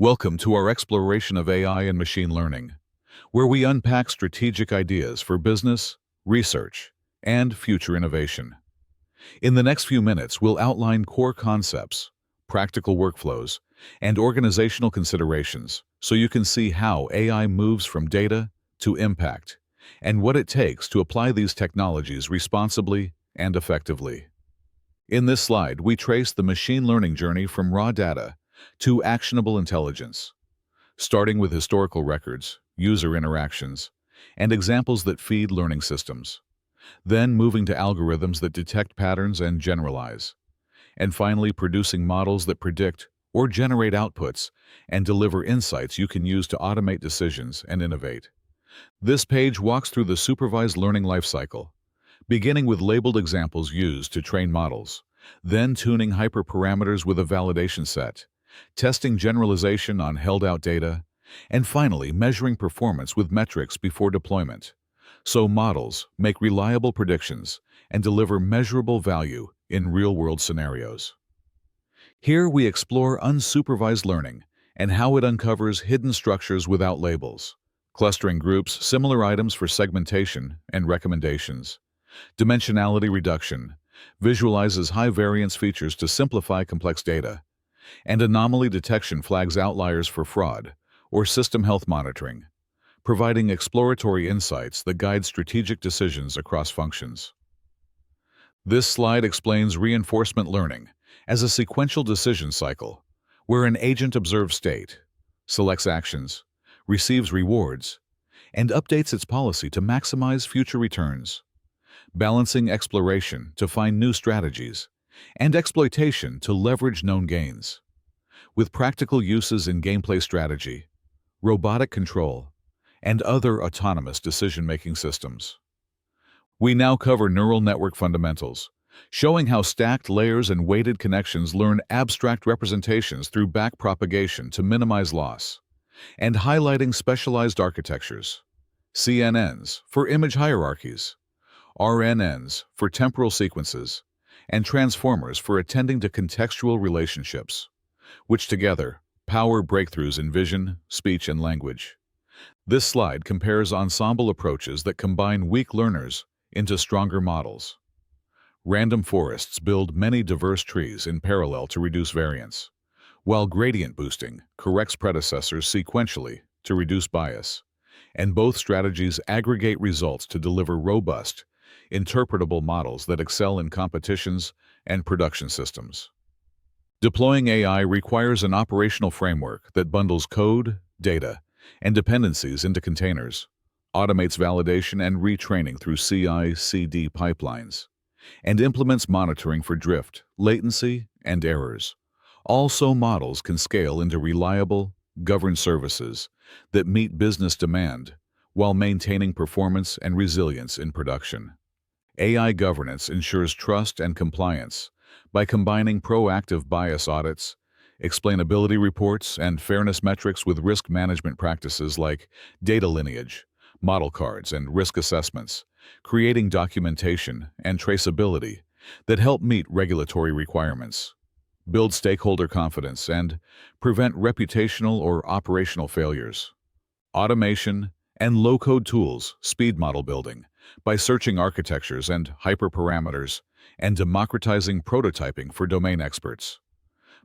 Welcome to our exploration of AI and machine learning, where we unpack strategic ideas for business, research, and future innovation. In the next few minutes, we'll outline core concepts, practical workflows, and organizational considerations so you can see how AI moves from data to impact and what it takes to apply these technologies responsibly and effectively. In this slide, we trace the machine learning journey from raw data to actionable intelligence, starting with historical records, user interactions, and examples that feed learning systems, then moving to algorithms that detect patterns and generalize, and finally producing models that predict or generate outputs and deliver insights you can use to automate decisions and innovate. This page walks through the supervised learning lifecycle, beginning with labeled examples used to train models, then tuning hyperparameters with a validation set, testing generalization on held-out data, and finally measuring performance with metrics before deployment, so models make reliable predictions and deliver measurable value in real-world scenarios. Here we explore unsupervised learning and how it uncovers hidden structures without labels, clustering groups, similar items for segmentation and recommendations. Dimensionality reduction visualizes high-variance features to simplify complex data, and anomaly detection flags outliers for fraud or system health monitoring, providing exploratory insights that guide strategic decisions across functions. This slide explains reinforcement learning as a sequential decision cycle where an agent observes state, selects actions, receives rewards, and updates its policy to maximize future returns, balancing exploration to find new strategies and exploitation to leverage known gains, with practical uses in gameplay strategy, robotic control, and other autonomous decision-making systems. We now cover neural network fundamentals, showing how stacked layers and weighted connections learn abstract representations through backpropagation to minimize loss, and highlighting specialized architectures, CNNs for image hierarchies, RNNs for temporal sequences, and transformers for attending to contextual relationships, which together power breakthroughs in vision, speech, and language. This slide compares ensemble approaches that combine weak learners into stronger models. Random forests build many diverse trees in parallel to reduce variance, while gradient boosting corrects predecessors sequentially to reduce bias, and both strategies aggregate results to deliver robust, interpretable models that excel in competitions and production systems. Deploying AI requires an operational framework that bundles code, data, and dependencies into containers, automates validation and retraining through CI/CD pipelines, and implements monitoring for drift, latency, and errors. Also, models can scale into reliable, governed services that meet business demand while maintaining performance and resilience in production. AI governance ensures trust and compliance by combining proactive bias audits, explainability reports, and fairness metrics with risk management practices like data lineage, model cards, and risk assessments, creating documentation and traceability that help meet regulatory requirements, build stakeholder confidence, and prevent reputational or operational failures. Automation and low-code tools speed model building by searching architectures and hyperparameters and democratizing prototyping for domain experts.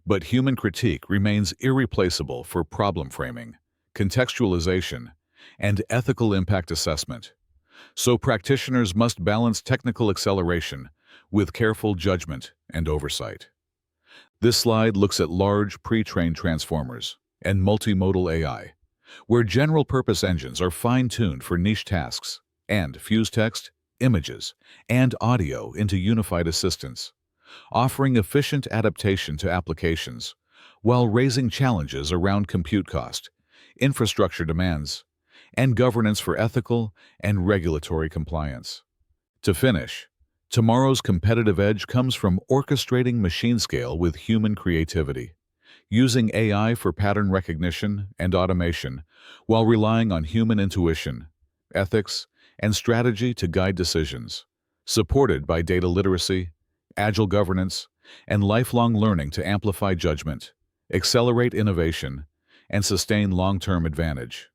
But human critique remains irreplaceable for problem framing, contextualization, and ethical impact assessment. So practitioners must balance technical acceleration with careful judgment and oversight. This slide looks at large pre-trained transformers and multimodal AI, where general-purpose engines are fine-tuned for niche tasks and fuse text, images, and audio into unified assistance, offering efficient adaptation to applications while raising challenges around compute cost, infrastructure demands, and governance for ethical and regulatory compliance. To finish, tomorrow's competitive edge comes from orchestrating machine scale with human creativity, using AI for pattern recognition and automation while relying on human intuition, ethics, and strategy to guide decisions, supported by data literacy, agile governance, and lifelong learning to amplify judgment, accelerate innovation, and sustain long-term advantage.